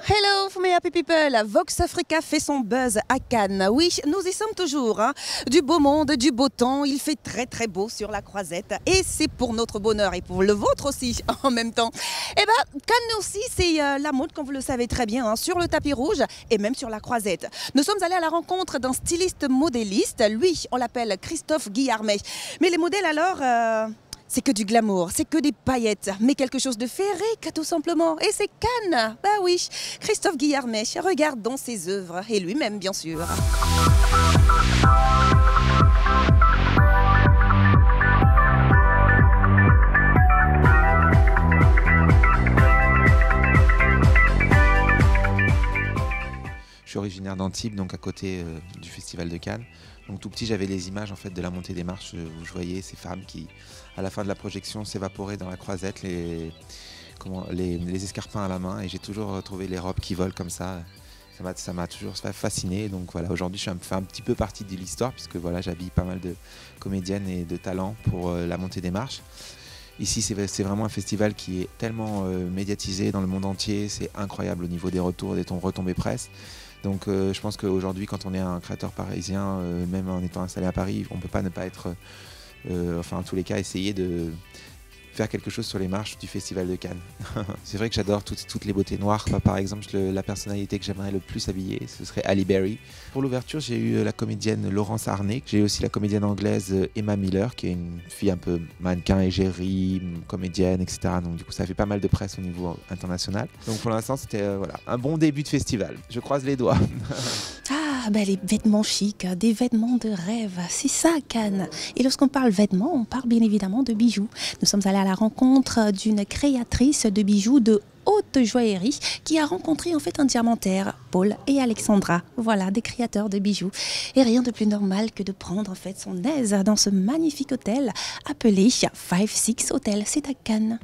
Hello my happy people, Vox Africa fait son buzz à Cannes. Oui, nous y sommes toujours. Du beau monde, du beau temps, il fait très beau sur la Croisette. Et c'est pour notre bonheur et pour le vôtre aussi en même temps. Eh bien, Cannes aussi, c'est la mode, comme vous le savez très bien, sur le tapis rouge et même sur la Croisette. Nous sommes allés à la rencontre d'un styliste modéliste. Lui, on l'appelle Christophe Guillarmet. Mais les modèles alors... c'est que du glamour, c'est que des paillettes, mais quelque chose de féerique tout simplement. Et c'est Cannes. Bah oui, Christophe Guillarmet, regarde dans ses œuvres, et lui-même bien sûr. Je suis originaire d'Antibes, donc à côté du Festival de Cannes. Donc tout petit, j'avais les images en fait de la montée des marches où je voyais ces femmes qui, à la fin de la projection, s'évaporaient dans la Croisette, les escarpins à la main. Et j'ai toujours trouvé les robes qui volent comme ça. Ça m'a toujours fasciné. Donc voilà, aujourd'hui, je fais un petit peu partie de l'histoire puisque voilà, j'habille pas mal de comédiennes et de talents pour la montée des marches. Ici, c'est vraiment un festival qui est tellement médiatisé dans le monde entier. C'est incroyable au niveau des retours, des retombées presse. Donc je pense qu'aujourd'hui, quand on est un créateur parisien, même en étant installé à Paris, on ne peut pas ne pas être, enfin en tous les cas, essayer de faire quelque chose sur les marches du Festival de Cannes. C'est vrai que j'adore toutes les beautés noires. Par exemple, la personnalité que j'aimerais le plus habiller, ce serait Halle Berry. Pour l'ouverture, j'ai eu la comédienne Laurence Arnay. J'ai eu aussi la comédienne anglaise Emma Miller, qui est une fille un peu mannequin, égérie, comédienne, etc. Donc du coup, ça fait pas mal de presse au niveau international. Donc pour l'instant, c'était voilà, un bon début de festival. Je croise les doigts. Ah, ben les vêtements chics, des vêtements de rêve, c'est ça Cannes. Et lorsqu'on parle vêtements, on parle bien évidemment de bijoux. Nous sommes allés à la rencontre d'une créatrice de bijoux de haute joaillerie qui a rencontré en fait un diamantaire, Paul et Alexandra. Voilà, des créateurs de bijoux. Et rien de plus normal que de prendre en fait son aise dans ce magnifique hôtel appelé 5-6 Hotel. C'est à Cannes.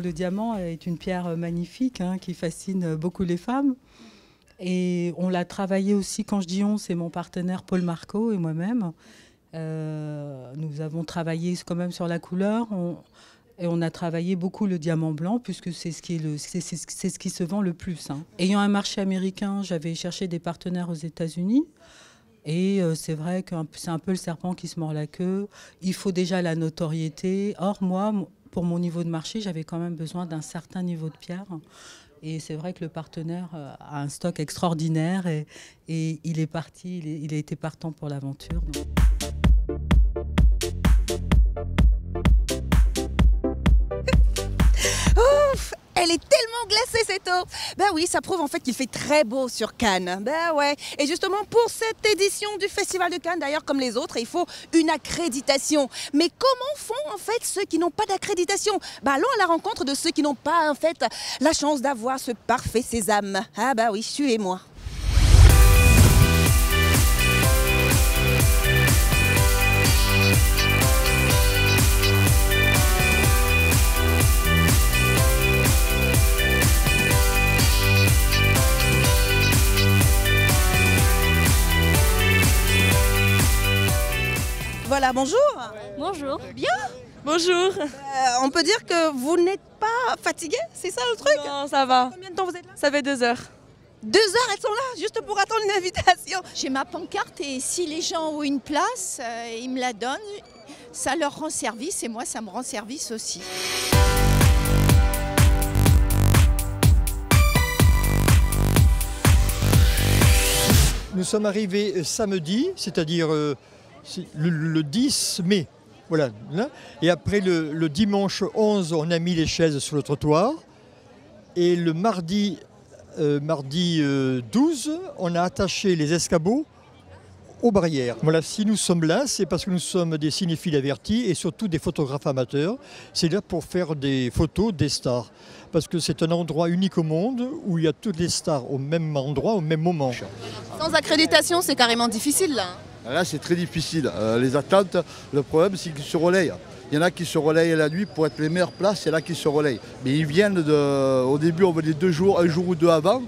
Le diamant est une pierre magnifique qui fascine beaucoup les femmes. Et on l'a travaillé aussi, quand je dis on, c'est mon partenaire Paul Marco et moi-même. Nous avons travaillé quand même sur la couleur et on a travaillé beaucoup le diamant blanc puisque c'est ce qui se vend le plus. Ayant un marché américain, j'avais cherché des partenaires aux États-Unis. Et c'est vrai que c'est un peu le serpent qui se mord la queue. Il faut déjà la notoriété. Or, moi, pour mon niveau de marché, j'avais quand même besoin d'un certain niveau de pierre. Et c'est vrai que le partenaire a un stock extraordinaire et il est parti, il a été partant pour l'aventure. Ouf, elle est tellement glacée cette eau. Ben oui, ça prouve en fait qu'il fait très beau sur Cannes. Ben ouais. Et justement pour cette édition du Festival de Cannes, d'ailleurs comme les autres, il faut une accréditation. Mais comment font en fait ceux qui n'ont pas d'accréditation? Ben allons à la rencontre de ceux qui n'ont pas en fait la chance d'avoir ce parfait sésame. Ah ben oui, suivez-moi. Voilà, bonjour. Bonjour. Bien. Bonjour. On peut dire que vous n'êtes pas fatigué, c'est ça le truc? Non, ça va. Combien de temps vous êtes là? Ça fait 2 heures. 2 heures, elles sont là, juste pour attendre une invitation. J'ai ma pancarte et si les gens ont une place, ils me la donnent. Ça leur rend service et moi, ça me rend service aussi. Nous sommes arrivés samedi, c'est-à-dire le 10 mai. Voilà. Et après le dimanche 11, on a mis les chaises sur le trottoir. Et le mardi 12, on a attaché les escabeaux aux barrières. Voilà, si nous sommes là, c'est parce que nous sommes des cinéphiles avertis et surtout des photographes amateurs. C'est là pour faire des photos des stars. Parce que c'est un endroit unique au monde où il y a toutes les stars au même endroit, au même moment. Sans accréditation, c'est carrément difficile là. Là, c'est très difficile. Les attentes, le problème, c'est qu'ils se relayent. Il y en a qui se relayent la nuit pour être les meilleures places, il y en a qui se relayent. Mais ils viennent au début, on venait 2 jours, 1 jour ou 2 avant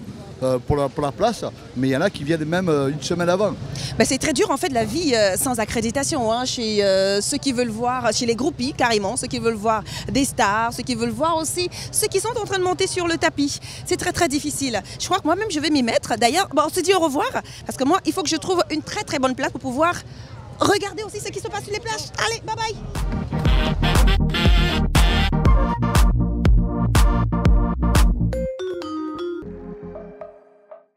pour la place, mais il y en a qui viennent même 1 semaine avant. Bah, c'est très dur en fait la vie sans accréditation, hein, chez ceux qui veulent voir, chez les groupies carrément, ceux qui veulent voir des stars, ceux qui veulent voir aussi ceux qui sont en train de monter sur le tapis. C'est très très difficile. Je crois que moi-même je vais m'y mettre. D'ailleurs, bon, on se dit au revoir parce que moi il faut que je trouve une très très bonne place pour pouvoir regarder aussi ce qui se passe sur les plages. Allez, bye bye.